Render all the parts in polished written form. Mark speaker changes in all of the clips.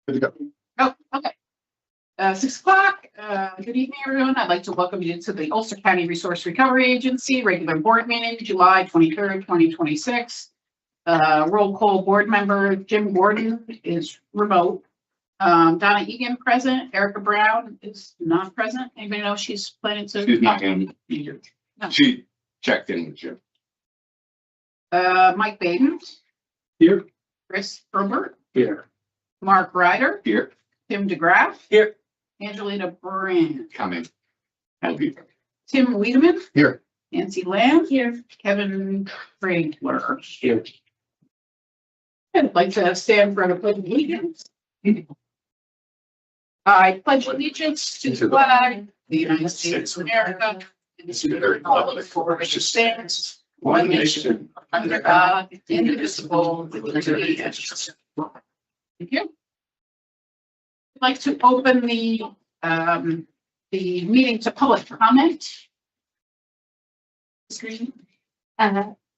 Speaker 1: Good to go.
Speaker 2: Oh, okay. 6 o'clock. Good evening, everyone. I'd like to welcome you to the Ulster County Resource Recovery Agency regular board meeting, July 23rd, 2026. Roll call board member Jim Gordon is remote. Donna Egan present. Erica Brown is not present. Anybody know she's planning to?
Speaker 1: She's not going to be here.
Speaker 2: No.
Speaker 1: She checked in with you.
Speaker 2: Mike Baden.
Speaker 1: Here.
Speaker 2: Chris Herbert.
Speaker 1: Here.
Speaker 2: Mark Ryder.
Speaker 1: Here.
Speaker 2: Tim DeGraff.
Speaker 1: Here.
Speaker 2: Angelina Brand.
Speaker 1: Coming. I'll be
Speaker 2: Tim Wiedemann.
Speaker 1: here.
Speaker 2: Nancy Lamb. Here. Kevin Fragler.
Speaker 1: Here.
Speaker 2: I'd like to stand for the pledge of allegiance. I pledge allegiance to the flag of the United States of America and to the republic for which it stands, one nation, under God, indivisible, with liberty and justice. Thank you. I'd like to open the meeting to public comment. Screen.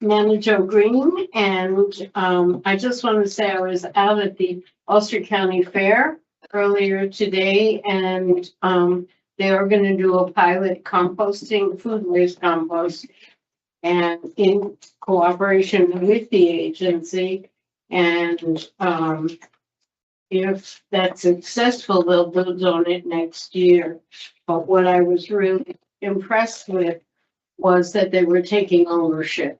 Speaker 3: Manager Green, and I just want to say I was out at the Ulster County Fair earlier today, and they are going to do a pilot composting, food waste compost, and in cooperation with the agency. And if that's successful, they'll build on it next year. But what I was really impressed with was that they were taking ownership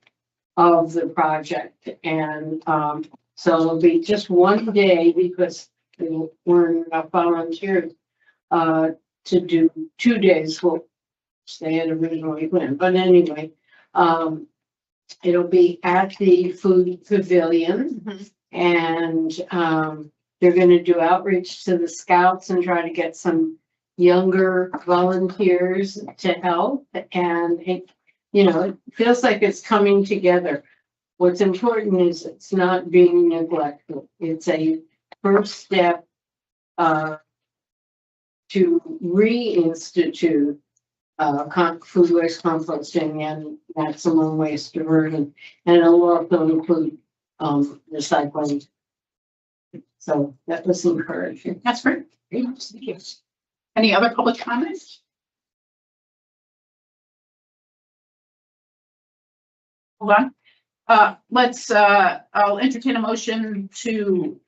Speaker 3: of the project. And so it'll be just one day because there weren't enough volunteers to do 2 days, which they had originally planned. But anyway, it'll be at the food pavilion, and they're going to do outreach to the scouts and try to get some younger volunteers to help. And it, it feels like it's coming together. What's important is it's not being neglected. It's a first step to reinstitute food waste composting and maximum waste diversion, and it'll also include recycling. So that was encouraging.
Speaker 2: That's great. Thank you. Any other public comments? Hold on. I'll entertain a motion to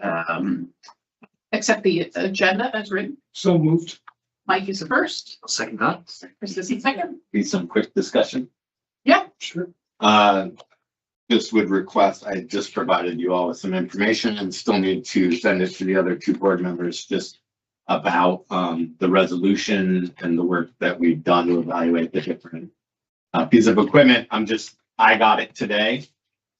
Speaker 2: accept the agenda as written.
Speaker 1: So moved.
Speaker 2: Mike is the first.
Speaker 4: I'll second that.
Speaker 2: Chris is the second.
Speaker 4: Need some quick discussion.
Speaker 2: Yeah.
Speaker 1: Sure.
Speaker 4: Just would request, I just provided you all with some information and still need to send it to the other two board members just about the resolution and the work that we've done to evaluate the different piece of equipment. I got it today,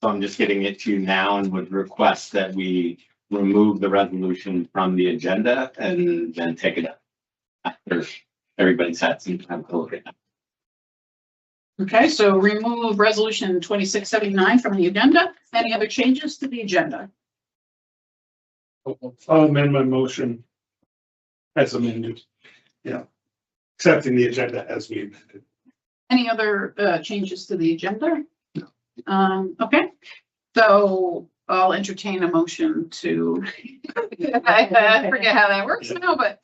Speaker 4: so I'm just getting it to you now and would request that we remove the resolution from the agenda and then take it up after everybody's had some time to look at it.
Speaker 2: Okay, so remove resolution 2679 from the agenda. Any other changes to the agenda?
Speaker 5: I'll amend my motion as amended. Yeah. Accepting the agenda as we amended.
Speaker 2: Any other changes to the agenda? Okay, so I'll entertain a motion to, I forget how that works now, but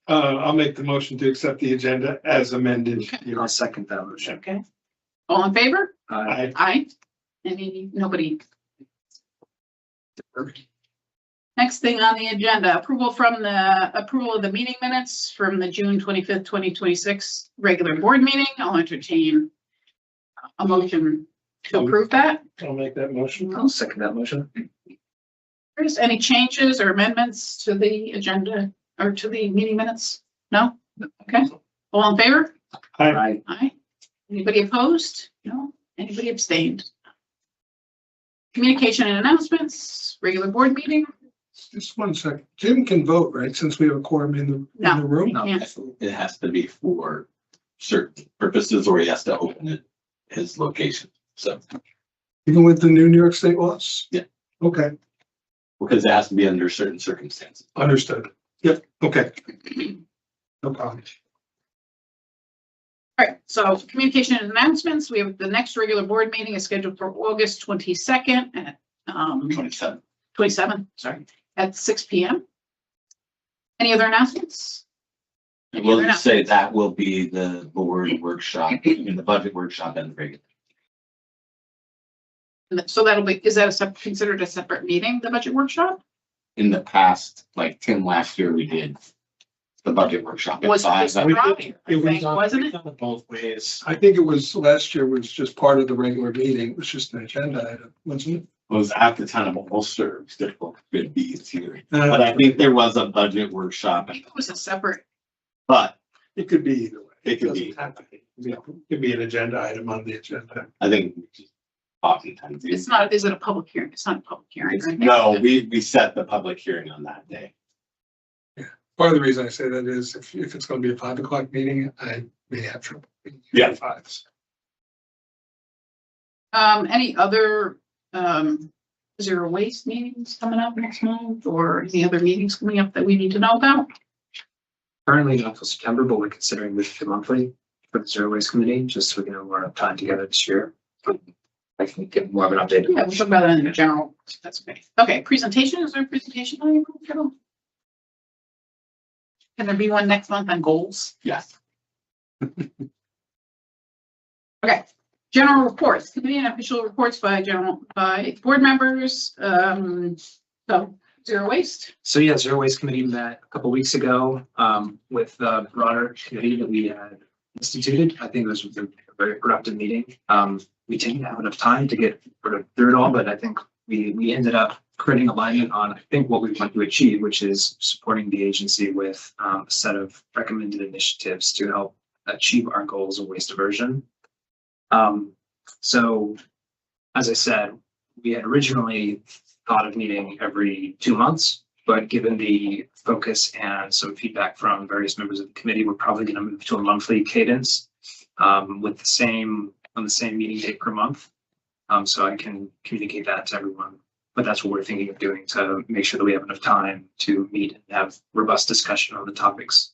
Speaker 5: I'll make the motion to accept the agenda as amended.
Speaker 4: I'll second that motion.
Speaker 2: okay. All in favor?
Speaker 5: Aye.
Speaker 2: Aye. Nobody. Next thing on the agenda, approval of the meeting minutes from the June 25th, 2026 regular board meeting. I'll entertain a motion to approve that.
Speaker 5: I'll make that motion.
Speaker 4: I'll second that motion.
Speaker 2: Chris, any changes or amendments to the agenda or to the meeting minutes? No? Okay. All in favor?
Speaker 5: Aye.
Speaker 2: Aye. Anybody opposed? No? Anybody abstained? Communication and announcements, regular board meeting?
Speaker 5: Just 1 second. Jim can vote, right? Since we have a quorum in the room.
Speaker 4: No,
Speaker 2: Yeah.
Speaker 4: it has to be for certain purposes, or he has to open it his location. So
Speaker 5: Even with the New York State laws?
Speaker 4: Yeah.
Speaker 5: Okay,
Speaker 4: because it has to be under certain circumstances.
Speaker 5: understood. Yep, okay. No problem.
Speaker 2: All right, so communication and announcements. We have the next regular board meeting is scheduled for August 22nd at
Speaker 4: 27.
Speaker 2: 27, sorry, at 6 p.m. Any other announcements?
Speaker 4: And we'll just say that will be the board workshop, in the budget workshop and the regular.
Speaker 2: So that'll be, is that considered a separate meeting, the budget workshop?
Speaker 4: In the past, like Tim, last year we did the budget workshop. at
Speaker 2: Was it
Speaker 4: 5.
Speaker 2: just Friday, I think, wasn't it?
Speaker 6: Both ways.
Speaker 5: I think it was, last year was just part of the regular meeting. It was just an agenda item, wasn't it?
Speaker 4: It was at the time of Ulster, it was difficult to be here. But I think there was a budget workshop,
Speaker 2: I think it was a separate,
Speaker 4: but
Speaker 5: It could be either way.
Speaker 4: it could be,
Speaker 5: Doesn't have to be. It could be an agenda item on the agenda.
Speaker 4: I think oftentimes.
Speaker 2: it's not, is it a public hearing? It's not a public hearing, right?
Speaker 4: No, we set the public hearing on that day.
Speaker 5: Part of the reason I say that is if it's gonna be a 5 o'clock meeting, I may have trouble.
Speaker 4: Yeah.
Speaker 5: Fives.
Speaker 2: Any other, zero waste meetings coming up next month or any other meetings coming up that we need to know about?
Speaker 6: Currently not until September, but we're considering moving to monthly for the zero waste committee, just so we can have more time together this year. I can get more of an update.
Speaker 2: Yeah, we'll talk about that in the general. That's okay. Okay, presentation, is there a presentation? Can there be one next month on goals?
Speaker 4: Yes.
Speaker 2: Okay, general reports, committee and official reports by board members. So zero waste.
Speaker 6: So yeah, zero waste committee met a couple weeks ago with the broader committee that we had instituted. I think it was a very productive meeting. We didn't have enough time to get sort of through it all, but I think we ended up creating alignment on, I think, what we want to achieve, which is supporting the agency with a set of recommended initiatives to help achieve our goals of waste diversion. So as I said, we had originally thought of meeting every 2 months, but given the focus and some feedback from various members of the committee, we're probably going to move to a monthly cadence with on the same meeting date per month. So I can communicate that to everyone, but that's what we're thinking of doing to make sure that we have enough time to meet and have robust discussion on the topics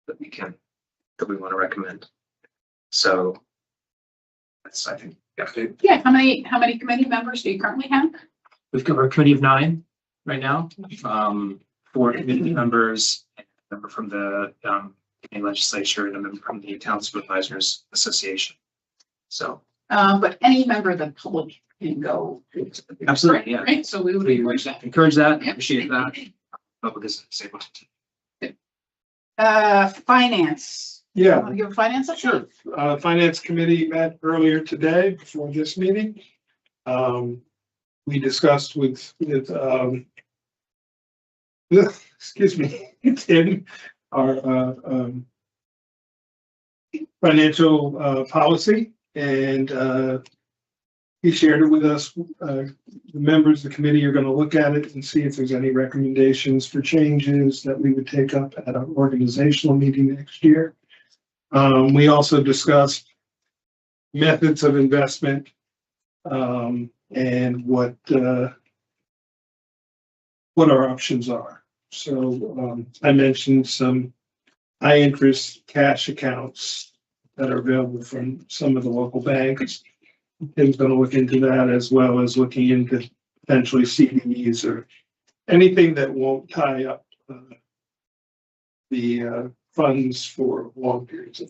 Speaker 6: that we want to recommend. So that's, I think,
Speaker 2: Yeah, how many committee members do you currently have?
Speaker 6: we've got our committee of 9 right now. 4 committee members, a member from the county legislature, and a member from the Town Supervisors Association. So
Speaker 2: But any member of the public can go.
Speaker 6: absolutely, yeah.
Speaker 2: Right, so we would
Speaker 6: We
Speaker 2: encourage that.
Speaker 6: encourage that,
Speaker 2: Yeah.
Speaker 6: appreciate that. Public is disabled.
Speaker 2: Finance.
Speaker 5: Yeah,
Speaker 2: Want to give a finance update?
Speaker 5: sure. Finance committee met earlier today before this meeting. We discussed with excuse me, Tim, our financial policy, and he shared it with us. The members of the committee are going to look at it and see if there's any recommendations for changes that we would take up at our organizational meeting next year. We also discussed methods of investment and what our options are. So I mentioned some high interest cash accounts that are available from some of the local banks. Tim's going to look into that, as well as looking into potentially CDs or anything that won't tie up the funds for long periods of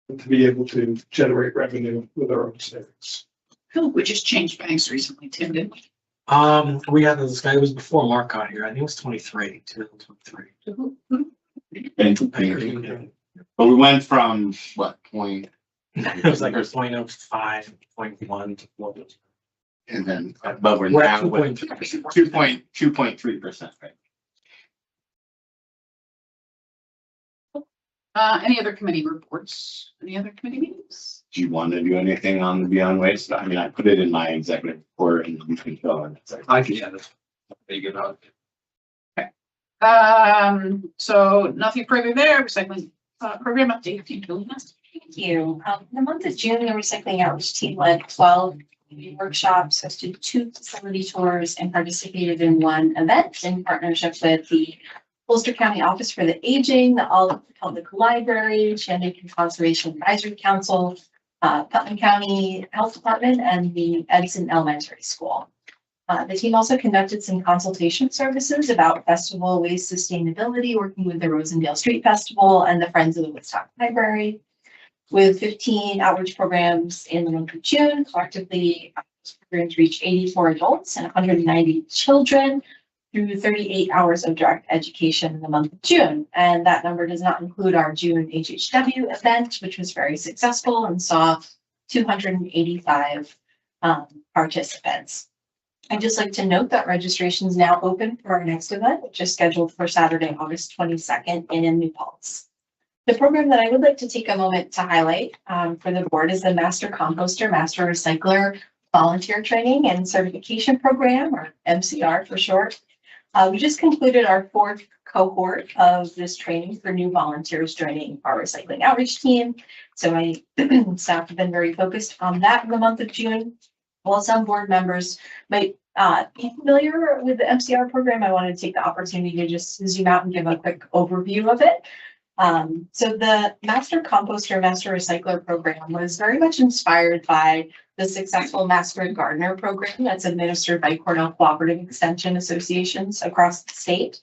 Speaker 5: time, to be able to generate revenue with our own savings.
Speaker 2: I feel like we just changed banks recently, Tim, didn't we?
Speaker 7: We got this guy, it was before Mark got here, I think it was 2023.
Speaker 4: But we went from what point,
Speaker 7: It was like a 0.05, 0.1 to 4.
Speaker 4: and then, but we're
Speaker 7: We're at
Speaker 4: now with
Speaker 7: 2.2%.
Speaker 4: 2.3%, right?
Speaker 2: Any other committee reports? Any other committee meetings?
Speaker 4: Do you want to do anything on the Beyond Waste? I mean, I put it in my executive report and you can go on.
Speaker 6: I can, yeah, that's pretty good.
Speaker 2: So nothing further there. Recycling program update.
Speaker 8: Thank you. In the month of June, the recycling outreach team led 12 workshops, hosted 2 facility tours, and participated in 1 event in partnership with the Ulster County Office for the Aging, the All Public Library, Shandaken Conservation Advisory Council, Putnam County Health Department, and the Edison Elementary School. The team also conducted some consultation services about festival waste sustainability, working with the Rosendale Street Festival and the Friends of the Woodstock Library. With 15 outreach programs in the month of June, collectively, those programs reached 84 adults and 190 children through 38 hours of direct education in the month of June. And that number does not include our June HHW event, which was very successful and saw 285 participants. I'd just like to note that registration is now open for our next event, which is scheduled for Saturday, August 22nd in New Paltz. The program that I would like to take a moment to highlight for the board is the Master Composter, Master Recycler Volunteer Training and Certification Program, or MCR for short. We just concluded our 4th cohort of this training for new volunteers joining our recycling outreach team. So my staff have been very focused on that in the month of June. While some board members might be familiar with the MCR program, I wanted to take the opportunity to just zoom out and give a quick overview of it. So the Master Composter, Master Recycler program was very much inspired by the successful Master Gardener program that's administered by Cornell Cooperative Extension Associations across the state.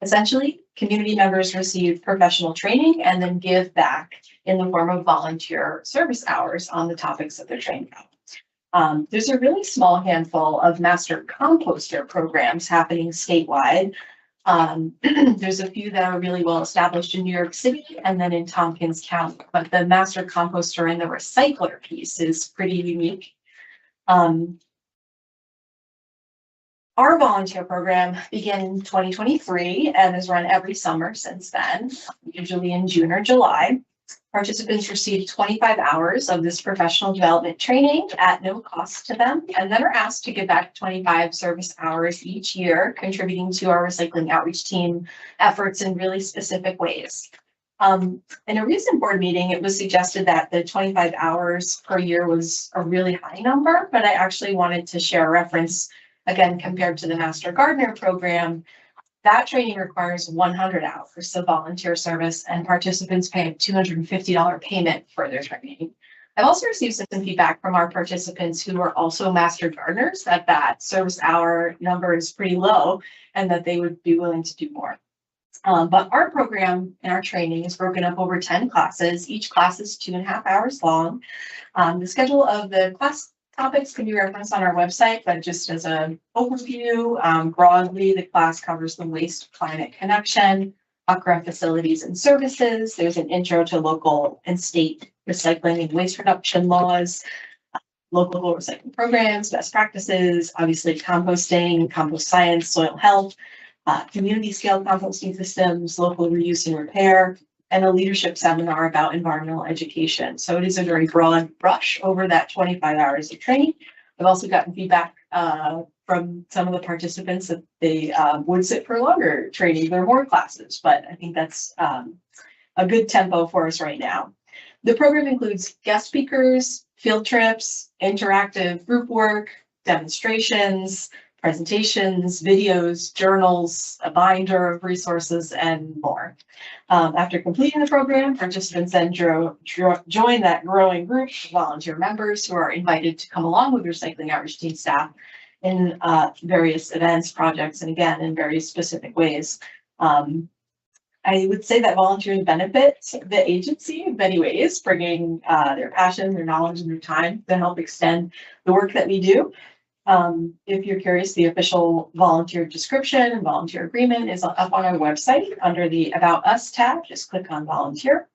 Speaker 8: Essentially, community members receive professional training and then give back in the form of volunteer service hours on the topics that they're trained about. There's a really small handful of Master Composter programs happening statewide. There's a few that are really well established in New York City and then in Tompkins County, but the Master Composter and the Recycler piece is pretty unique. Our volunteer program began in 2023 and has run every summer since then, usually in June or July. Participants receive 25 hours of this professional development training at no cost to them, and then are asked to give back 25 service hours each year, contributing to our recycling outreach team efforts in really specific ways. In a recent board meeting, it was suggested that the 25 hours per year was a really high number, but I actually wanted to share a reference, again, compared to the Master Gardener program. That training requires 100 hours of volunteer service, and participants pay a $250 payment for their training. I've also received some feedback from our participants who are also Master Gardeners that service hour number is pretty low and that they would be willing to do more. But our program and our training is broken up over 10 classes. Each class is 2.5 hours long. The schedule of the class topics can be referenced on our website, but just as an overview, broadly, the class covers the waste climate connection, UCRRA facilities and services. There's an intro to local and state recycling and waste reduction laws, local recycling programs, best practices, obviously composting, compost science, soil health, community scale composting systems, local reuse and repair, and a leadership seminar about environmental education. So it is a very broad brush over that 25 hours of training. I've also gotten feedback from some of the participants that they would sit for longer training. There are more classes, but I think that's a good tempo for us right now. The program includes guest speakers, field trips, interactive group work, demonstrations, presentations, videos, journals, a binder of resources, and more. After completing the program, participants then join that growing group of volunteer members who are invited to come along with recycling outreach team staff in various events, projects, and again, in very specific ways. I would say that volunteers benefit the agency in many ways, bringing their passion, their knowledge, and their time to help extend the work that we do. If you're curious, the official volunteer description and volunteer agreement is up on our website under the About Us tab. Just click on volunteer.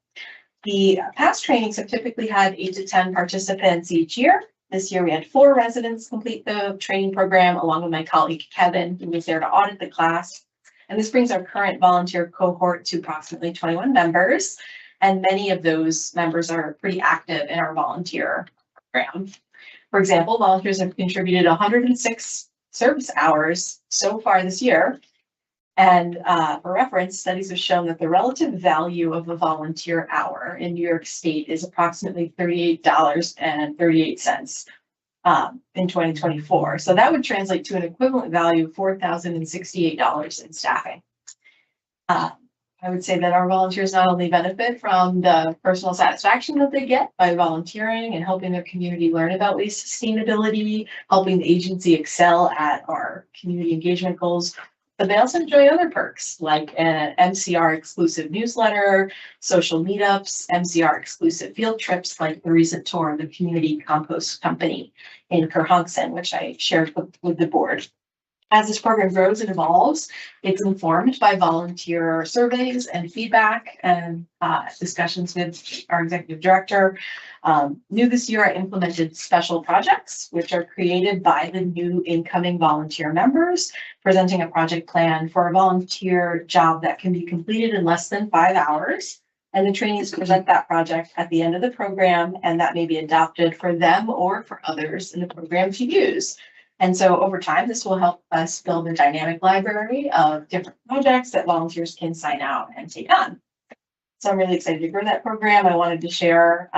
Speaker 8: The past trainings have typically had 8 to 10 participants each year. This year we had 4 residents complete the training program along with my colleague Kevin, who was there to audit the class. And this brings our current volunteer cohort to approximately 21 members. And many of those members are pretty active in our volunteer program. For example, volunteers have contributed 106 service hours so far this year. And for reference, studies have shown that the relative value of a volunteer hour in New York State is approximately $38.38 in 2024. So that would translate to an equivalent value of $4,068 in staffing. I would say that our volunteers not only benefit from the personal satisfaction that they get by volunteering and helping their community learn about waste sustainability, helping the agency excel at our community engagement goals, but they also enjoy other perks like an MCR exclusive newsletter, social meetups, MCR exclusive field trips like the recent tour of the community compost company in Kerhonkson, which I shared with the board. As this program grows and evolves, it's informed by volunteer surveys and feedback and discussions with our executive director. New this year, I implemented special projects, which are created by the new incoming volunteer members, presenting a project plan for a volunteer job that can be completed in less than 5 hours. And the trainees present that project at the end of the program, and that may be adopted for them or for others in the program to use. And so over time, this will help us build a dynamic library of different projects that volunteers can sign out and take on. So I'm really excited to grow that program. I wanted to share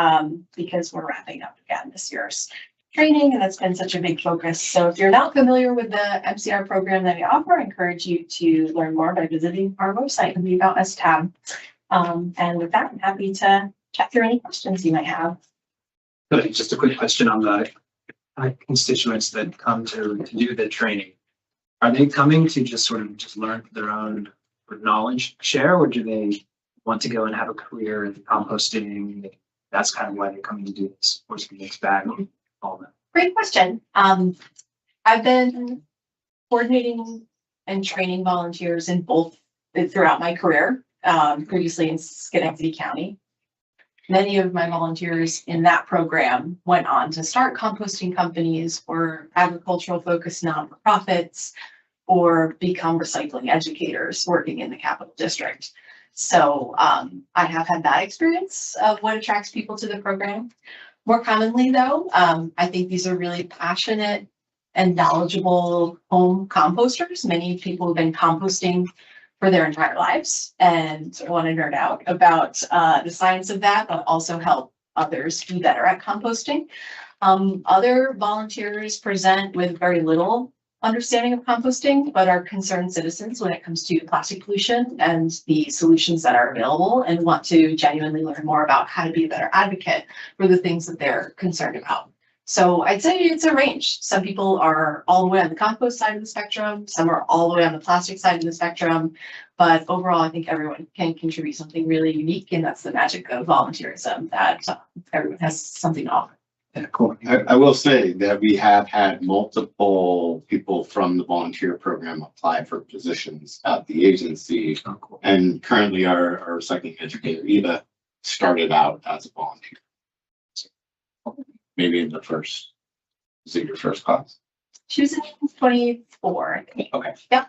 Speaker 8: because we're wrapping up again this year's training, and that's been such a big focus. So if you're not familiar with the MCR program that we offer, I encourage you to learn more by visiting our website and the About Us tab. And with that, I'm happy to chat through any questions you might have.
Speaker 6: Just a quick question on the constituents that come to do the training. Are they coming to just sort of just learn their own knowledge share, or do they want to go and have a career in composting? That's kind of why they're coming to do this, or is it a mixed bag of all that?
Speaker 8: Great question. I've been coordinating and training volunteers in both throughout my career, previously in Schenectady County. Many of my volunteers in that program went on to start composting companies or agricultural focused nonprofits or become recycling educators working in the Capital District. So I have had that experience of what attracts people to the program. More commonly though, I think these are really passionate and knowledgeable home composters. Many people have been composting for their entire lives and want to nerd out about the science of that, but also help others be better at composting. Other volunteers present with very little understanding of composting, but are concerned citizens when it comes to plastic pollution and the solutions that are available and want to genuinely learn more about how to be a better advocate for the things that they're concerned about. So I'd say it's a range. Some people are all the way on the compost side of the spectrum. Some are all the way on the plastic side of the spectrum. But overall, I think everyone can contribute something really unique. And that's the magic of volunteerism, that everyone has something to offer.
Speaker 6: Yeah, cool.
Speaker 4: I will say that we have had multiple people from the volunteer program apply for positions at the agency.
Speaker 6: Oh, cool.
Speaker 4: And currently our recycling educator, Eva, started out as a volunteer. Maybe in the first, is it your first class?
Speaker 8: She was in 24.
Speaker 4: Okay.
Speaker 8: Yep.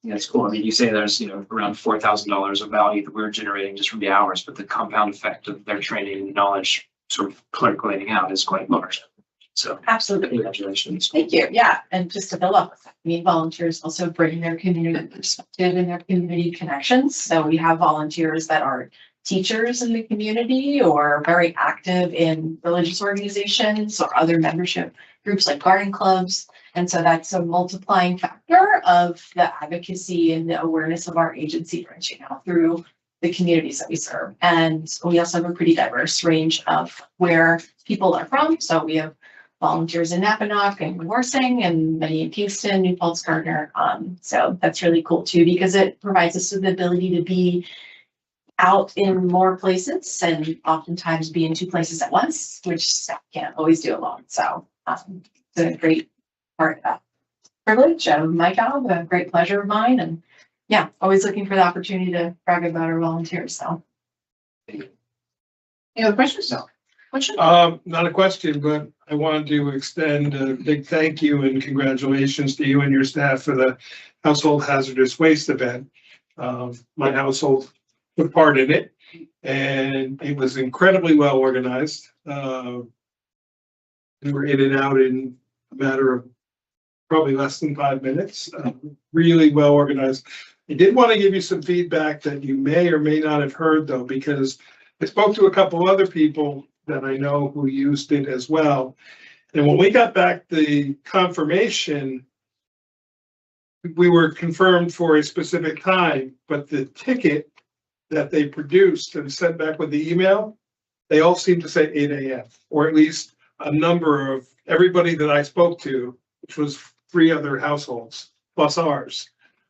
Speaker 6: That's cool. I mean, you say there's, around $4,000 of value that we're generating just from the hours, but the compound effect of their training and knowledge sort of percolating out is quite large. So
Speaker 8: Absolutely.
Speaker 6: congratulations.
Speaker 8: Thank you. Yeah. And just to build up with that, I mean, volunteers also bring their community perspective and their community connections. So we have volunteers that are teachers in the community or very active in religious organizations or other membership groups like garden clubs. And so that's a multiplying factor of the advocacy and the awareness of our agency branching out through the communities that we serve. And we also have a pretty diverse range of where people are from. So we have volunteers in Napanock and Warsing and many in Kingston, New Paltz, Gardner. So that's really cool too, because it provides us with the ability to be out in more places and oftentimes be in 2 places at once, which staff can't always do alone. So it's a great part of that privilege of my job, a great pleasure of mine. And yeah, always looking for the opportunity to brag about our volunteers. So.
Speaker 2: Any other questions?
Speaker 1: No.
Speaker 2: Question?
Speaker 5: Not a question, but I wanted to extend a big thank you and congratulations to you and your staff for the Household Hazardous Waste event. My household took part in it, and it was incredibly well organized. We were in and out in a matter of probably less than 5 minutes. Really well organized. I did want to give you some feedback that you may or may not have heard though, because I spoke to a couple other people that I know who used it as well. And when we got back the confirmation, we were confirmed for a specific time, but the ticket that they produced and sent back with the email, they all seem to say 8 AM, or at least a number of everybody that I spoke to, which was 3 other households plus ours,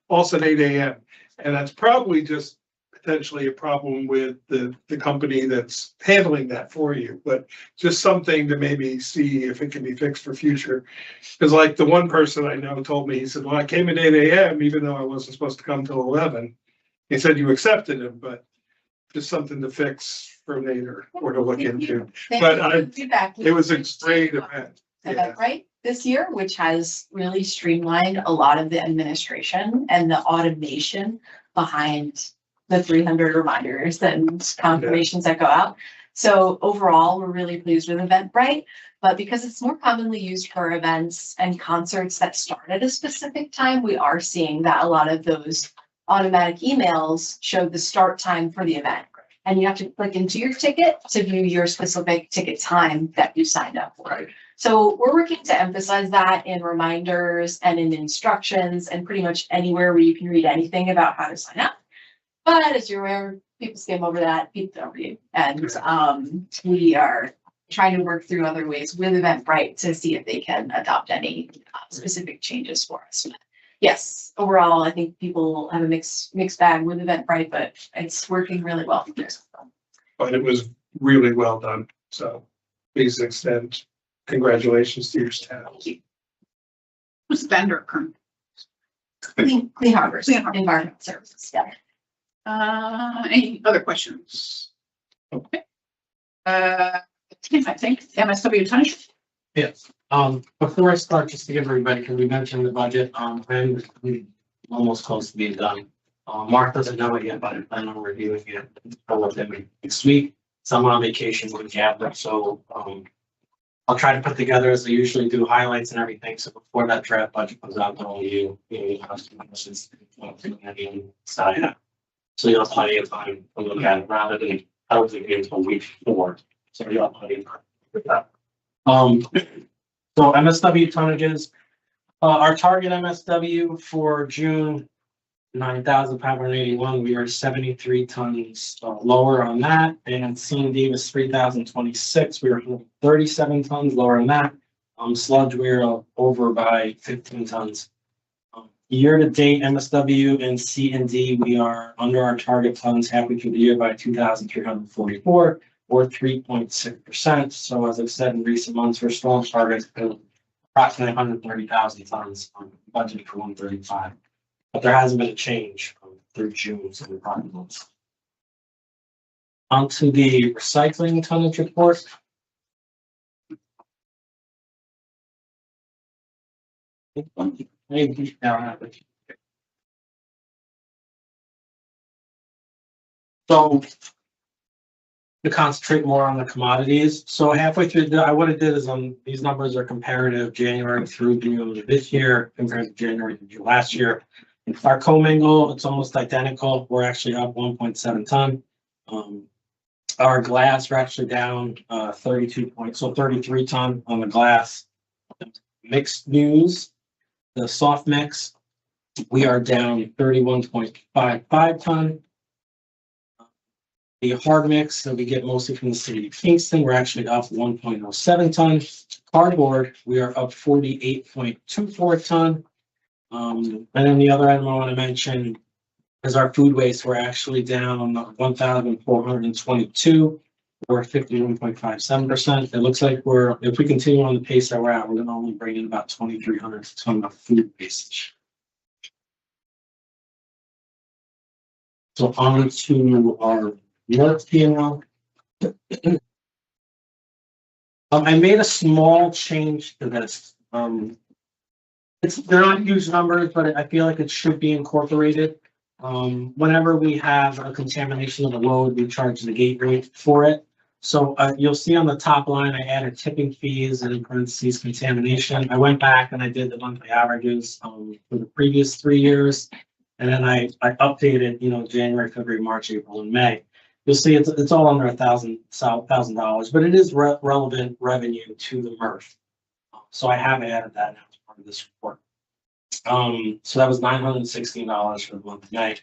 Speaker 5: all said 8 AM. And that's probably just potentially a problem with the company that's handling that for you, but just something to maybe see if it can be fixed for future. Because like the one person I know told me, he said, well, I came at 8 AM, even though I wasn't supposed to come till 11. He said you accepted him, but just something to fix for later or to look into.
Speaker 8: Thank
Speaker 5: But
Speaker 8: you
Speaker 5: I-
Speaker 8: for feedback.
Speaker 5: It was a great event. Yeah.
Speaker 8: Eventbrite this year, which has really streamlined a lot of the administration and the automation behind the 300 reminders and confirmations that go out. So overall, we're really pleased with Eventbrite, but because it's more commonly used for events and concerts that start at a specific time, we are seeing that a lot of those automatic emails show the start time for the event. And you have to click into your ticket to view your specific ticket time that you signed up for.
Speaker 5: Right.
Speaker 8: So we're working to emphasize that in reminders and in instructions and pretty much anywhere where you can read anything about how to sign up. But as you're aware, people skim over that, people don't read. And we are trying to work through other ways with Eventbrite to see if they can adopt any specific changes for us. Yes, overall, I think people have a mixed bag with Eventbrite, but it's working really well for us.
Speaker 5: But it was really well done. So please extend congratulations to your staff.
Speaker 8: Thank you.
Speaker 2: Who's the vendor current?
Speaker 8: Clean Harbors,
Speaker 2: Clean Harbors.
Speaker 8: Environmental Services, yeah.
Speaker 2: Any other questions? Okay. Tim, I think MSW tonnage.
Speaker 7: Yes, before I start, just to give everybody, because we mentioned the budget, and we're almost close to being done. Mark doesn't know it yet, but I plan on reviewing it with him next week. So I'm on vacation with Gavin, so, I'll try to put together, as I usually do, highlights and everything, so before that draft budget comes out, not only you side. So you'll have plenty of time to look at it, rather than, I don't think until week 4, so you'll have plenty of time with that. So MSW tonnages, our target MSW for June, 9,581, we are 73 tons lower on that, and C&D was 3,026, we were 37 tons lower on that. Sludge, we are over by 15 tons. Year to date, MSW and C&D, we are under our target tons halfway through the year by 2,344. Or 3.6%. So as I've said in recent months, we're still on target of approximately 130,000 tons, budgeted for 135. But there hasn't been a change through June, so we're probably close. On to the recycling tonnage report. So to concentrate more on the commodities. So halfway through, what I did is these numbers are comparative January through June of this year compared to January to June last year. Our commingle, it's almost identical. We're actually up 1.7 ton. Our glass, we're actually down 33 ton on the glass. Mixed news, the soft mix, we are down 31.55 ton. The hard mix that we get mostly from the city of Kingston, we're actually up 1.07 ton. Cardboard, we are up 48.24 ton. And then the other item I want to mention is our food waste. We're actually down 1,422 or 51.57%. It looks like if we continue on the pace that we're at, we're going to only bring in about 2,300 ton of food waste. So on to our North P&L. I made a small change to this. They're not huge numbers, but I feel like it should be incorporated. Whenever we have a contamination of the load, we charge the gate rate for it. So you'll see on the top line, I added tipping fees and in parentheses contamination. I went back and I did the monthly averages for the previous 3 years. And then I updated, January, February, March, April, and May. You'll see it's all under $1,000, but it is relevant revenue to the MRF. So I have added that now as part of this report. So that was $916 for the month of May.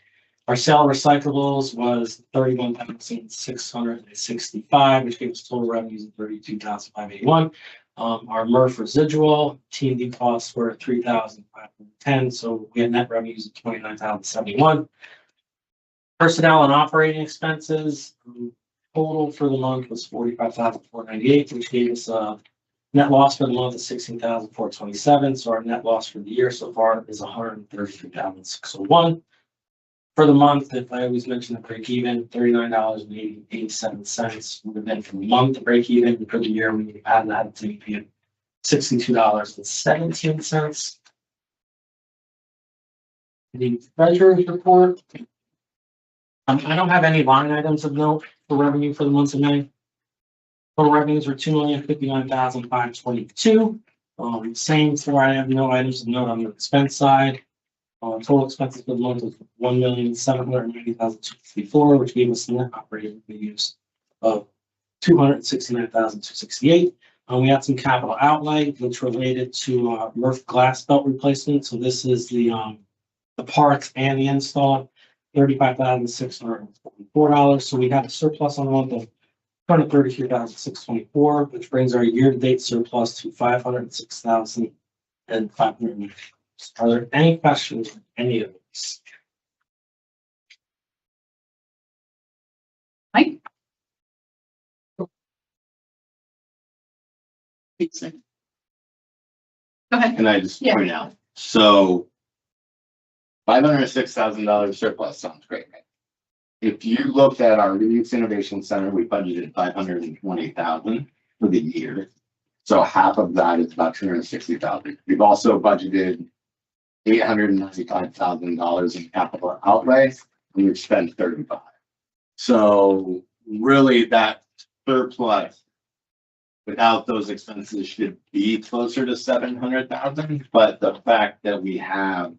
Speaker 7: Our sale of recyclables was 31,665, which gave us total revenues of 32,581. Our MRF residual T&D costs were 3,510, so we had net revenues of 29,071. Personnel and operating expenses total for the month was 45,498, which gave us a net loss for the month of 16,427. So our net loss for the year so far is 133,601. For the month, if I always mention the break even, $39.87 would have been for the month to break even. For the year, we had that to be $62.17. The treasurer's report. I don't have any line items of note for revenue for the month of May. Total revenues were $2,059,522. Same for I have no items of note on the expense side. Total expenses for the month was $1,790,254, which gave us net operating revenues of $269,268. We had some capital outlay, which related to MRF glass belt replacement. So this is the parts and the install, $35,644. So we had a surplus on the month of $233,624, which brings our year-to-date surplus to $506,500. Are there any questions on any of these?
Speaker 2: Mike? Go ahead.
Speaker 4: Can I just
Speaker 2: Yeah.
Speaker 4: point out, so $506,000 surplus sounds great, right? If you looked at our Reuse Innovation Center, we budgeted $520,000 for the year. So half of that is about $260,000. We've also budgeted $895,000 in capital outlay, and we've spent $35,000. So really that surplus without those expenses should be closer to 700,000. But the fact that we have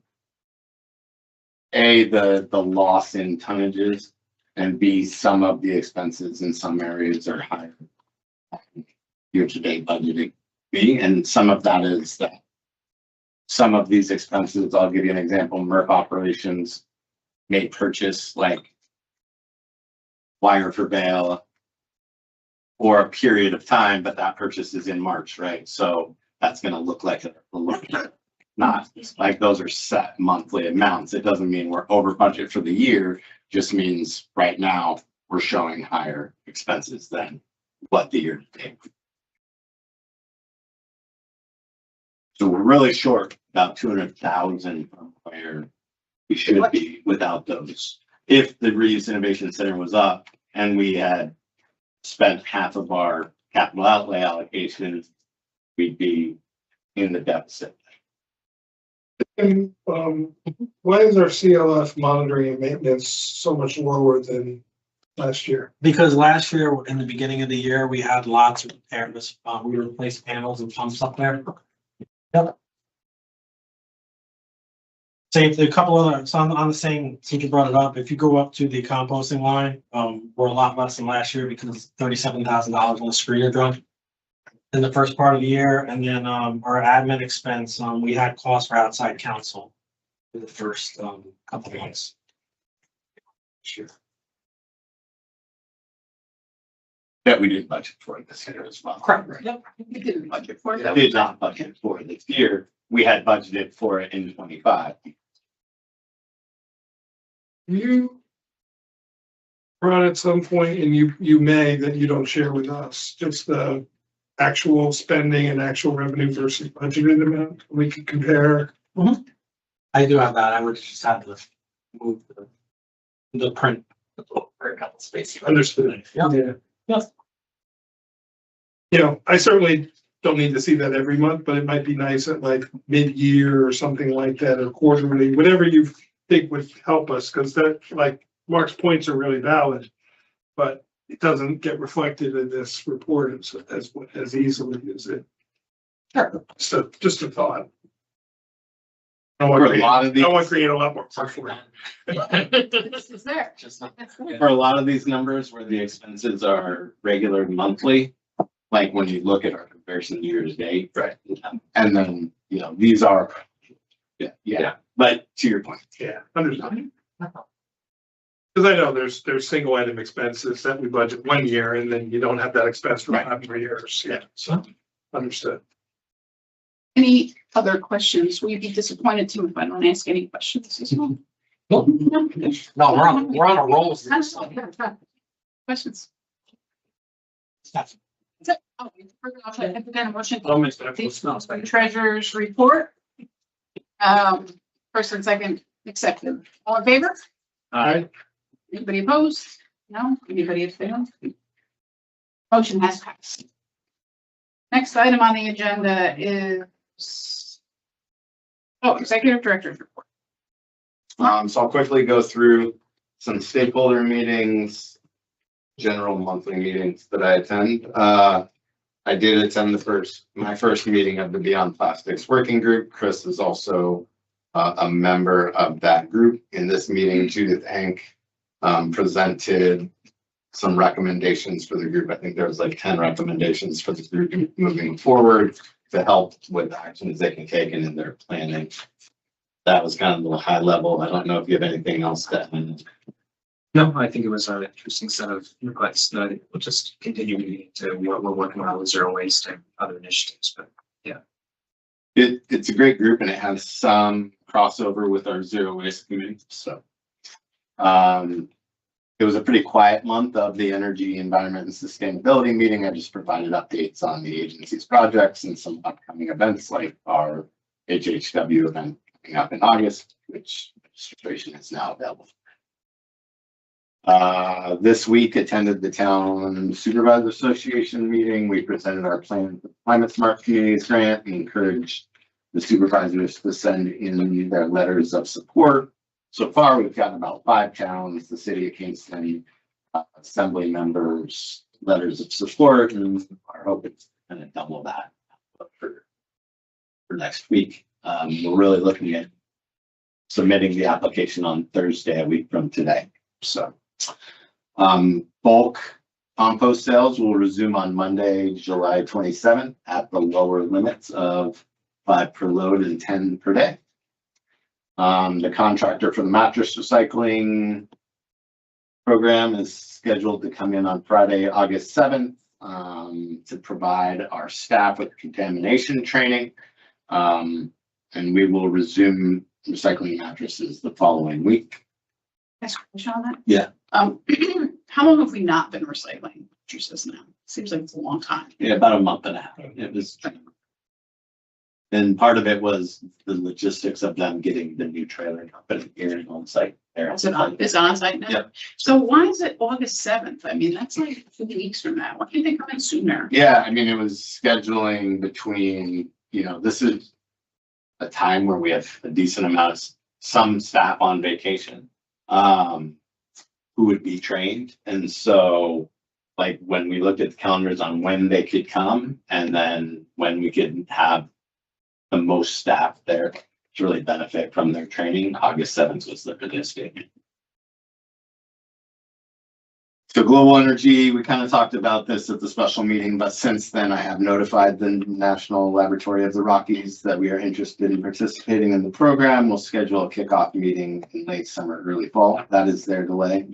Speaker 4: the loss in tonnages, and B, some of the expenses in some areas are higher year-to-date budgeting. B, and some of that is that some of these expenses, I'll give you an example, MRF operations may purchase like wire for bail or a period of time, but that purchase is in March, right? So that's going to look like a not like those are set monthly amounts. It doesn't mean we're over budget for the year, just means right now we're showing higher expenses than what the year to date. So we're really short about 200,000 from where we should be without those. If the Reuse Innovation Center was up and we had spent half of our capital outlay allocation, we'd be in the deficit.
Speaker 5: And why is our CLF monitoring and maintenance so much lower than last year?
Speaker 7: Because last year, in the beginning of the year, we had lots of repairs. We replaced panels and pumps up there. Yep. Same, a couple other, so on the same, since you brought it up, if you go up to the composting line, we're a lot less than last year because $37,000 on the screener drum in the first part of the year. And then our admin expense, we had costs for outside counsel for the first couple of months. Sure.
Speaker 4: That we didn't budget for this year as well.
Speaker 2: Correct.
Speaker 4: Right.
Speaker 2: Yep. We didn't budget for
Speaker 4: We
Speaker 2: it.
Speaker 4: did not budget for it this year. We had budgeted for it in 25.
Speaker 5: You brought at some point, and you may, that you don't share with us, just the actual spending and actual revenue versus budgeted amount. We could compare.
Speaker 7: I do have that. I would just have to move the print for a couple spaces.
Speaker 5: Understood.
Speaker 7: Yeah.
Speaker 5: Yeah.
Speaker 7: Yes.
Speaker 5: You know, I certainly don't need to see that every month, but it might be nice at like mid-year or something like that, or quarterly, whatever you think would help us, because that, like, Mark's points are really valid, but it doesn't get reflected in this report as easily as it.
Speaker 2: Sure.
Speaker 5: So just a thought. I
Speaker 4: For a lot of these,
Speaker 5: want to create a lot more pressure for
Speaker 2: This is there.
Speaker 7: Just not.
Speaker 2: That's there.
Speaker 4: for a lot of these numbers where the expenses are regular monthly, like when you look at our comparison year to date.
Speaker 5: Right.
Speaker 4: And then, you know, these are, yeah, but to your point.
Speaker 5: Yeah, understood. Because I know there's single item expenses that we budget 1 year and then you don't have that expense for
Speaker 4: Right.
Speaker 5: 5 more years. Yeah, so understood.
Speaker 2: Any other questions? Will you be disappointed too if I don't ask any questions as well?
Speaker 7: No,
Speaker 2: No.
Speaker 7: we're on a roll.
Speaker 2: Questions?
Speaker 7: That's
Speaker 2: That's it. Oh, I'll entertain a motion.
Speaker 6: I'll make that. It smells
Speaker 2: The
Speaker 6: like.
Speaker 2: treasurer's report. First and second accepted. All in favor? Anybody opposed? No? Anybody abstained? Motion has passed. Next item on the agenda is executive director's report.
Speaker 4: So I'll quickly go through some stakeholder meetings, general monthly meetings that I attend. I did attend my first meeting of the Beyond Plastics Working Group. Chris is also a member of that group. In this meeting, Judith Enck presented some recommendations for the group. I think there was like 10 recommendations for the group moving forward to help with actions they can take in their planning. That was kind of the high level. I don't know if you have anything else to add.
Speaker 6: No, I think it was an interesting set of inputs that I think we'll just continue to what we're working on with zero waste and other initiatives, but
Speaker 4: It's a great group and it has some crossover with our zero waste community. So it was a pretty quiet month of the energy, environment, and sustainability meeting. I just provided updates on the agency's projects and some upcoming events like our HHW event coming up in August, which registration is now available. This week attended the Town Supervisor Association meeting. We presented our plan for the Climate Smart Communities Grant and encouraged the supervisors to send in their letters of support. So far, we've gotten about 5 towns, the city of Kingston, assembly members, letters of support, and our hope is kind of double that for next week. We're really looking at submitting the application on Thursday, a week from today. So bulk compost sales will resume on Monday, July 27th at the lower limits of 5 per load and 10 per day. The contractor for the mattress recycling program is scheduled to come in on Friday, August 7th, to provide our staff with contamination training. And we will resume recycling mattresses the following week.
Speaker 2: Ask a question on that?
Speaker 4: Yeah.
Speaker 2: How long have we not been recycling mattresses now? Seems like it's a long time.
Speaker 4: Yeah, about a month and a half. It was. And part of it was the logistics of them getting the new trailer company here on site.
Speaker 2: Is it on site now?
Speaker 4: Yep.
Speaker 2: So why is it August 7th? I mean, that's like 2 weeks from now. Why can't they come in sooner?
Speaker 4: Yeah, I mean, it was scheduling between, this is a time where we have a decent amount of some staff on vacation, who would be trained. And so like when we looked at the calendars on when they could come and then when we could have the most staff there to really benefit from their training, August 7th was the release date. So global energy, we kind of talked about this at the special meeting, but since then I have notified the National Laboratory of the Rockies that we are interested in participating in the program. We'll schedule a kickoff meeting in late summer, early fall. That is their delay.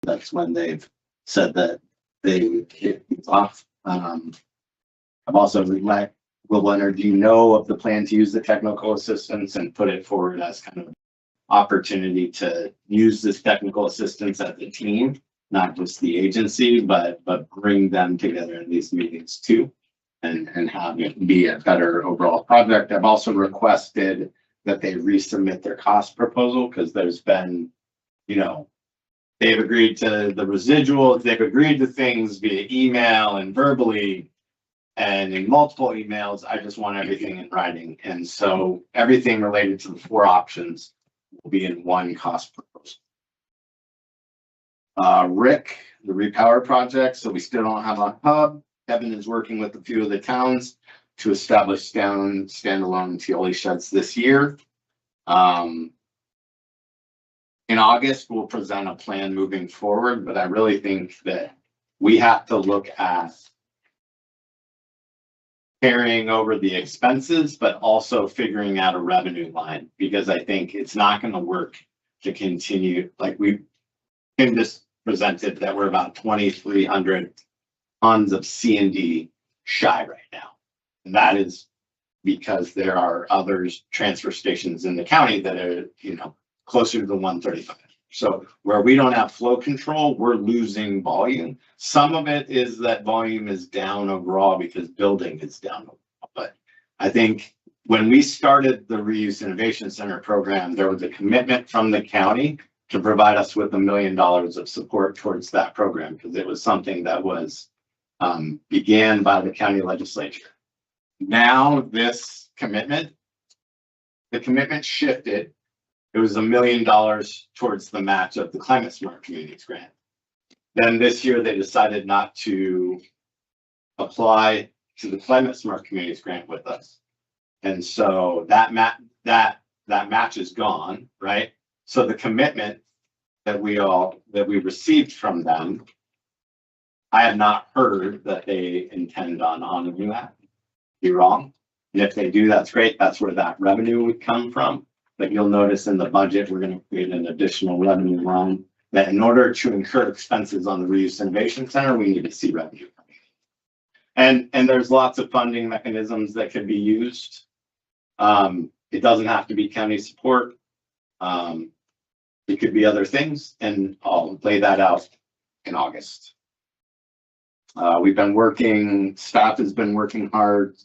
Speaker 4: That's when they've said that they would kick it off. I've also let Global Energy know of the plan to use the technical assistance and put it forward as kind of opportunity to use this technical assistance as a team, not just the agency, but bring them together in these meetings too, and have it be a better overall project. I've also requested that they resubmit their cost proposal because there's been, they've agreed to the residuals, they've agreed to things via email and verbally. And in multiple emails, I just want everything in writing. And so everything related to the 4 options will be in one cost proposal. Rick, the repower project. So we still don't have a hub. Kevin is working with a few of the towns to establish standalone Tioli sheds this year. In August, we'll present a plan moving forward, but I really think that we have to look at carrying over the expenses, but also figuring out a revenue line, because I think it's not going to work to continue, like Kim just presented that we're about 2,300 tons of C and D shy right now. And that is because there are others transfer stations in the county that are, closer to the 135. So where we don't have flow control, we're losing volume. Some of it is that volume is down overall because building is down. But I think when we started the Reuse Innovation Center program, there was a commitment from the county to provide us with $1 million of support towards that program, because it was something that was began by the county legislature. Now the commitment shifted. It was $1 million towards the match of the Climate Smart Communities grant. Then this year they decided not to apply to the Climate Smart Communities grant with us. And so that match is gone, right? So the commitment that we received from them, I have not heard that they intend on honoring that. You're wrong. And if they do, that's great. That's where that revenue would come from. But you'll notice in the budget, we're going to create an additional revenue line that in order to incur expenses on the Reuse Innovation Center, we need to see revenue. And there's lots of funding mechanisms that could be used. It doesn't have to be county support. It could be other things, and I'll lay that out in August. We've been working, staff has been working hard,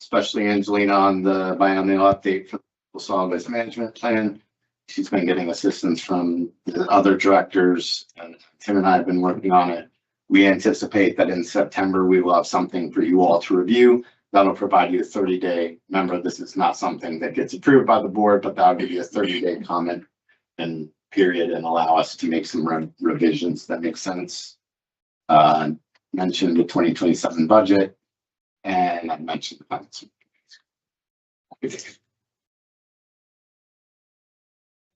Speaker 4: especially Angelina on the biennial update for the solid waste management plan. She's been getting assistance from the other directors, and Tim and I have been working on it. We anticipate that in September, we will have something for you all to review. That'll provide you a 30-day, remember, this is not something that gets approved by the board, but that'll give you a 30-day comment and period and allow us to make some revisions that make sense. Mentioned the 2027 budget, and I mentioned the plans.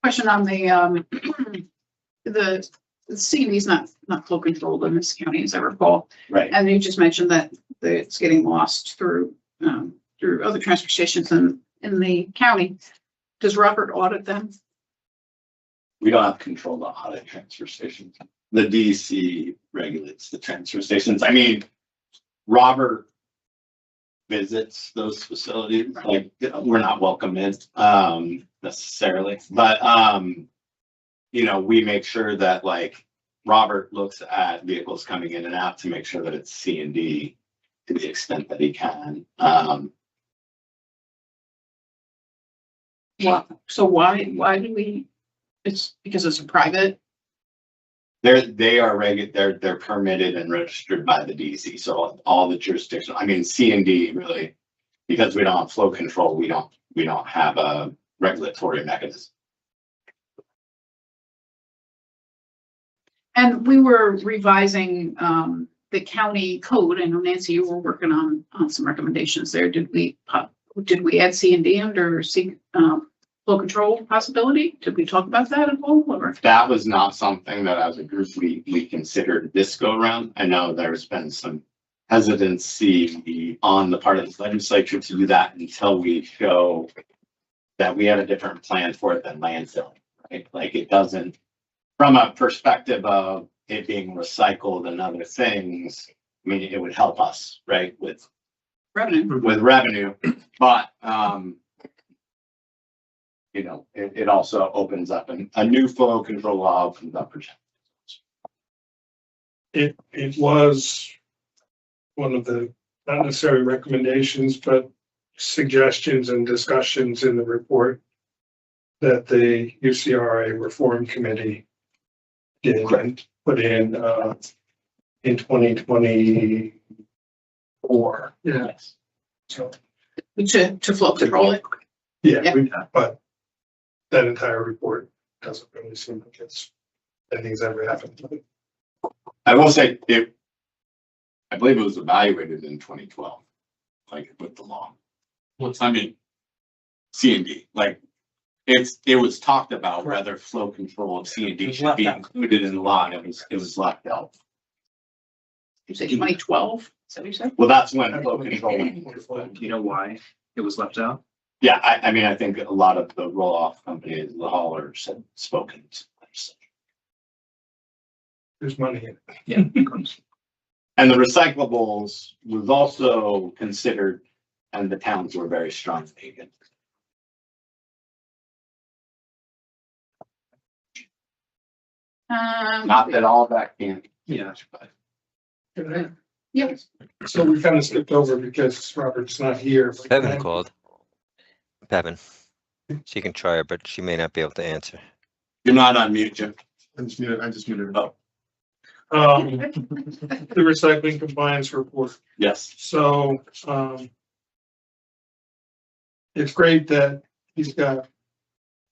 Speaker 2: Question on the CUE is not flow controlled in this county, as I recall.
Speaker 4: Right.
Speaker 2: And you just mentioned that it's getting lost through other transfer stations in the county. Does Robert audit them?
Speaker 4: We don't have control to audit transfer stations. The DC regulates the transfer stations. I mean, Robert visits those facilities, like we're not welcome in necessarily, but we make sure that like Robert looks at vehicles coming in and out to make sure that it's C and D to the extent that he can.
Speaker 2: So why do we? It's because it's a private.
Speaker 4: They're permitted and registered by the DC. So all the jurisdictions, I mean, C and D really, because we don't have flow control, we don't have a regulatory mechanism.
Speaker 2: And we were revising the county code. I know Nancy, you were working on some recommendations there. Did we add C and D under flow control possibility? Did we talk about that at all? Or?
Speaker 4: That was not something that as a group we considered this go around. I know there's been some hesitancy on the part of the legislature to do that until we show that we had a different plan for it than landfill, right? Like it doesn't, from a perspective of it being recycled and other things, I mean, it would help us, right? With revenue, but it also opens up a new flow control law opens up.
Speaker 5: It was one of the not necessarily recommendations, but suggestions and discussions in the report that the UCRRA Reform Committee did and put in 2024.
Speaker 2: Yes. So to flow control it.
Speaker 5: Yeah. But that entire report doesn't really seem like anything's ever happened.
Speaker 4: I will say I believe it was evaluated in 2012, like with the law. I mean, C and D, like it was talked about whether flow control of C and D should be included in the law, and it was left out.
Speaker 2: You said 2012? Is that what you said?
Speaker 4: Well, that's when flow control.
Speaker 6: You know why it was left out?
Speaker 4: Yeah, I mean, I think a lot of the roll-off companies, the haulers have spoken.
Speaker 5: There's money in it.
Speaker 6: Yeah.
Speaker 4: And the recyclables was also considered, and the towns were very strong. Against. Not that all that can.
Speaker 6: Yeah.
Speaker 4: But
Speaker 2: Yes.
Speaker 5: So we kind of skipped over because Robert's not here.
Speaker 9: Bevan called. Bevan. She can try her, but she may not be able to answer.
Speaker 4: you're not on mute, Jim.
Speaker 5: I just muted it up. The recycling compliance report.
Speaker 4: Yes.
Speaker 5: So, it's great that he's got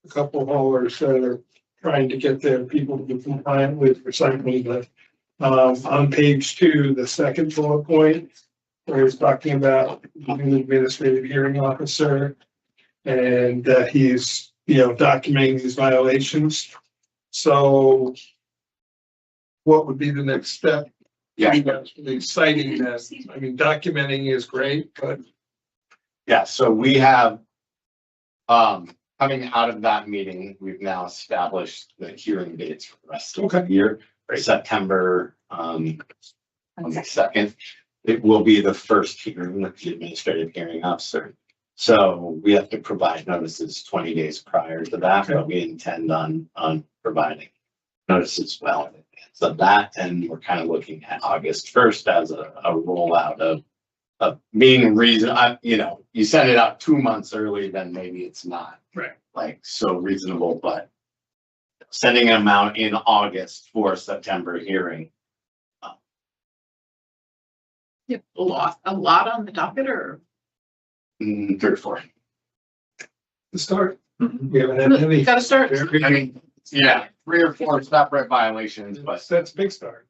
Speaker 5: a couple haulers that are trying to get their people to be compliant with recycling, but on page 2, the second bullet point, where he's talking about being the administrative hearing officer and that he's, documenting these violations. So what would be the next step?
Speaker 4: Yeah.
Speaker 5: Citing that, I mean, documenting is great, but
Speaker 4: Yeah, so we have, coming out of that meeting, we've now established the hearing dates for the rest of the year. September, on the 2nd, it will be the first hearing with the administrative hearing officer. So we have to provide notices 20 days prior to that, but we intend on providing notices well in advance of that. And we're kind of looking at August 1st as a rollout of being reason, you send it out 2 months early, then maybe it's not.
Speaker 5: Right.
Speaker 4: Like so reasonable, but sending them out in August for September hearing.
Speaker 2: Yep, a lot on the docket or?
Speaker 4: 3 or 4.
Speaker 5: to start,
Speaker 6: Mhm.
Speaker 5: we haven't had any.
Speaker 2: You gotta start.
Speaker 4: I mean, yeah, 3 or 4 separate violations, but
Speaker 5: That's a big start.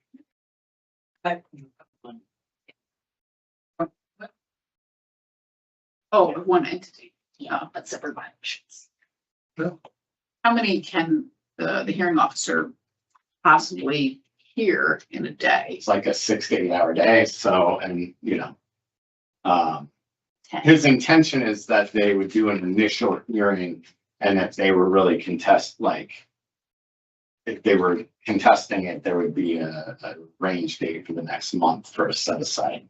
Speaker 2: Oh, one entity, but separate violations.
Speaker 5: Yeah.
Speaker 2: How many can the hearing officer possibly hear in a day?
Speaker 4: it's like a 6 to 8 hour day. So, and
Speaker 2: Ten.
Speaker 4: his intention is that they would do an initial hearing, and if they were really if they were contesting it, there would be a range date for the next month for a set aside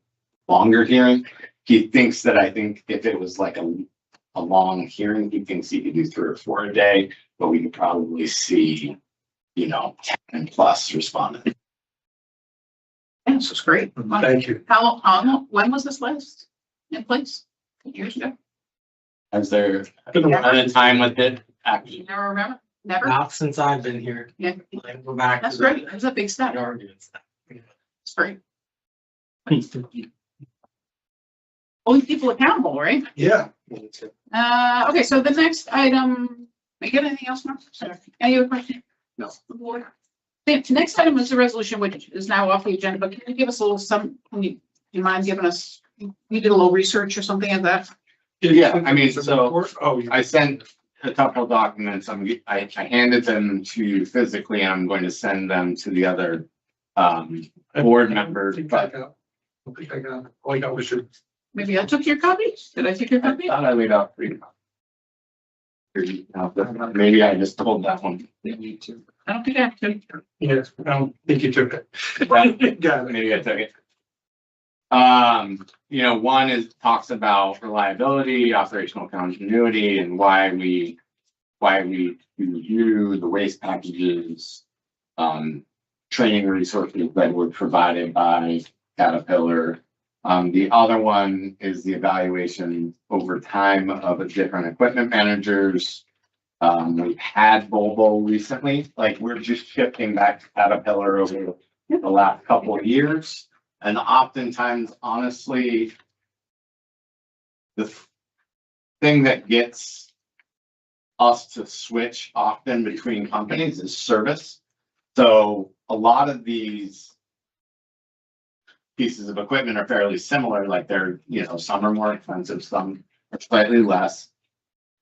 Speaker 4: longer hearing. He thinks that I think if it was like a long hearing, he thinks he could do 3 or 4 a day, but we could probably see, 10 plus respondents.
Speaker 2: Yeah, this is great.
Speaker 5: Thank you.
Speaker 2: How long, when was this last in place? Years ago?
Speaker 4: Has there
Speaker 5: Been a while.
Speaker 4: been a time with it?
Speaker 2: You
Speaker 4: Actually,
Speaker 2: never remember? Never?
Speaker 7: Not since I've been here.
Speaker 2: Yeah,
Speaker 7: Like, go back.
Speaker 2: that's
Speaker 7: to the-
Speaker 2: great. That's a big step.
Speaker 7: the arguments.
Speaker 2: It's great. Holding people accountable, right?
Speaker 5: Yeah.
Speaker 2: Okay, so the next item, we get anything else, Mark? Sorry. Any other question?
Speaker 4: No.
Speaker 2: The next item is the resolution, which is now off the agenda, but can you give us a little do you mind giving us, you did a little research or something like that?
Speaker 4: Yeah, I mean, so
Speaker 5: Oh,
Speaker 4: I sent a couple of documents. I handed them to you physically, and I'm going to send them to the other board members. But
Speaker 5: I think I got, all I got was your.
Speaker 2: Maybe I took your copy? Did I take your
Speaker 4: I
Speaker 2: copy?
Speaker 4: thought I laid out for you. Maybe I just told that one.
Speaker 2: I don't think I have to.
Speaker 5: Yes, I don't think you took it. Got it.
Speaker 4: Maybe I took it. One is talks about reliability, operational continuity, and why we review the waste packages, training resources that were provided by Caterpillar. The other one is the evaluation over time of the different equipment managers. We've had Volvo recently, like we're just shifting back to Caterpillar over the last couple of years. And oftentimes, honestly, the thing that gets us to switch often between companies is service. So a lot of these pieces of equipment are fairly similar, like they're, some are more expensive, some are slightly less.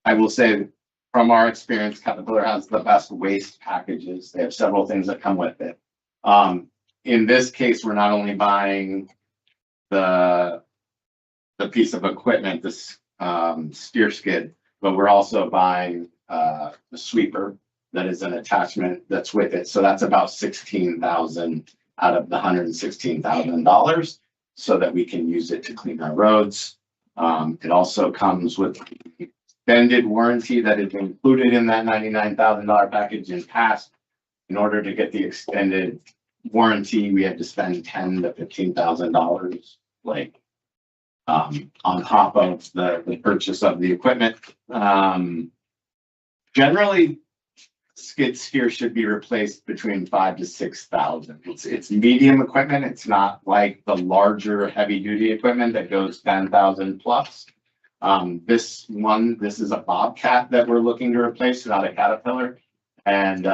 Speaker 4: I will say from our experience, Caterpillar has the best waste packages. They have several things that come with it. In this case, we're not only buying the piece of equipment, this steer skid, but we're also buying the sweeper that is an attachment that's with it. So that's about $16,000 out of the $116,000 so that we can use it to clean our roads. It also comes with extended warranty that is included in that $99,000 package in past. In order to get the extended warranty, we had to spend $10,000 to $15,000, like, on top of the purchase of the equipment. Generally, skid steer should be replaced between 5,000 to 6,000. It's medium equipment. It's not like the larger heavy duty equipment that goes 10,000 plus. This is a Bobcat that we're looking to replace, not a Caterpillar. And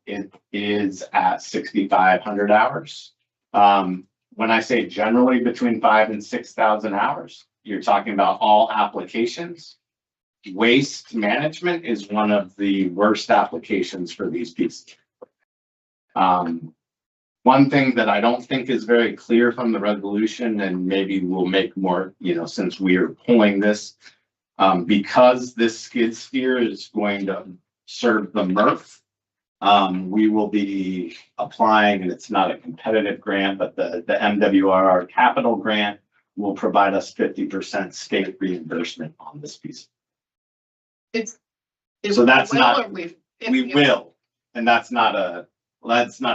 Speaker 4: it is at 6,500 hours. When I say generally between 5,000 and 6,000 hours, you're talking about all applications. Waste management is one of the worst applications for these pieces. One thing that I don't think is very clear from the resolution, and maybe we'll make more, since we are pulling this, because this skid steer is going to serve the MRF, we will be applying, and it's not a competitive grant, but the MWRR capital grant will provide us 50% state reimbursement on this piece. So that's not, we will, and that's not a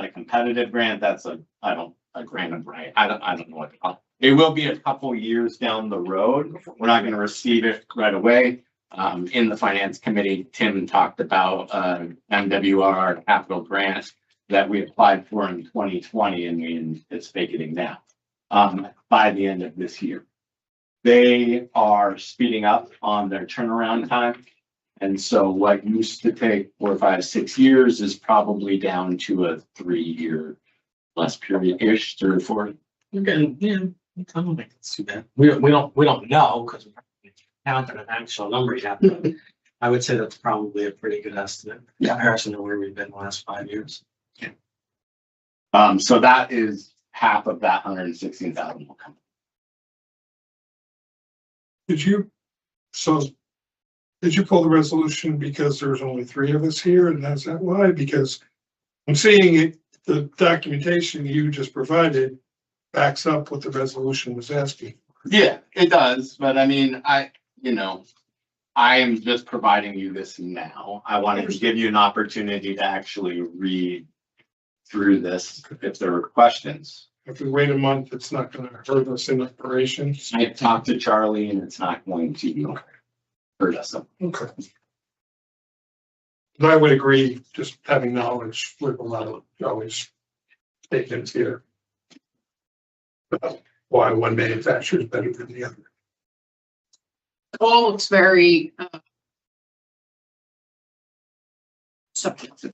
Speaker 4: competitive grant. That's a grant of grant. I don't know what to call it. It will be a couple years down the road. We're not going to receive it right away. In the finance committee, Tim talked about MWRR capital grant that we applied for in 2020, and we anticipate getting now by the end of this year. They are speeding up on their turnaround time. And so what used to take 4, 5, 6 years is probably down to a 3-year plus period-ish, 3 or 4.
Speaker 7: Okay, yeah, I don't think it's too bad. We don't know because we haven't counted an actual number yet. But I would say that's probably a pretty good estimate in comparison to where we've been the last 5 years.
Speaker 4: So that is half of that 116,000 will come.
Speaker 5: Did you pull the resolution because there's only 3 of us here, and that's that why? Because I'm seeing it, the documentation you just provided backs up what the resolution was asking.
Speaker 4: Yeah, it does. But I mean, I am just providing you this now. I wanted to give you an opportunity to actually read through this if there were questions.
Speaker 5: If we wait a month, it's not going to hurt us in operations.
Speaker 4: I talked to Charlie, and it's not going to hurt us.
Speaker 5: Okay. But I would agree, just having knowledge with a lot of always statements here about why one manufacturer is better than the other.
Speaker 2: It all looks very subjective.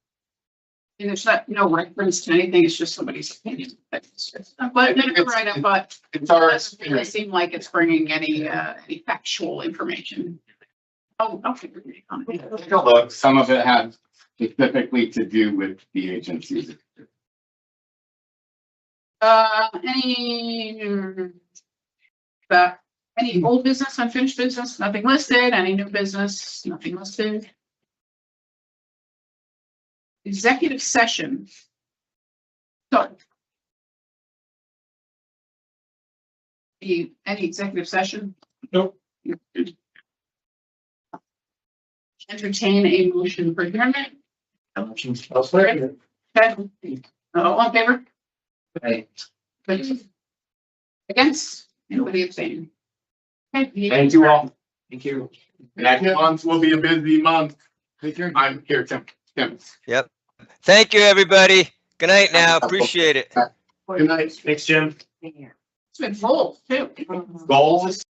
Speaker 2: And there's no reference to anything, it's just somebody's opinion. But right, but
Speaker 4: It's our
Speaker 2: it doesn't really
Speaker 4: experience.
Speaker 2: seem like it's bringing any factual information. Oh, okay.
Speaker 4: Take a look. Some of it has specifically to do with the agencies.
Speaker 2: Any old business, unfinished business, nothing listed, any new business, nothing listed. Executive session. So. Any executive session?
Speaker 5: Nope.
Speaker 2: Entertain a motion for adjournment.
Speaker 5: I'll second it.
Speaker 2: Okay. All in favor? Against? Anybody abstaining? Okay.
Speaker 4: Thank you all.
Speaker 6: Thank you.
Speaker 4: Next month will be a busy month. I'm here, Tim.
Speaker 9: Thank you, everybody. Good night now. Appreciate it.
Speaker 4: Good night.
Speaker 6: Thanks, Jim.
Speaker 2: It's been full too.
Speaker 4: Goals.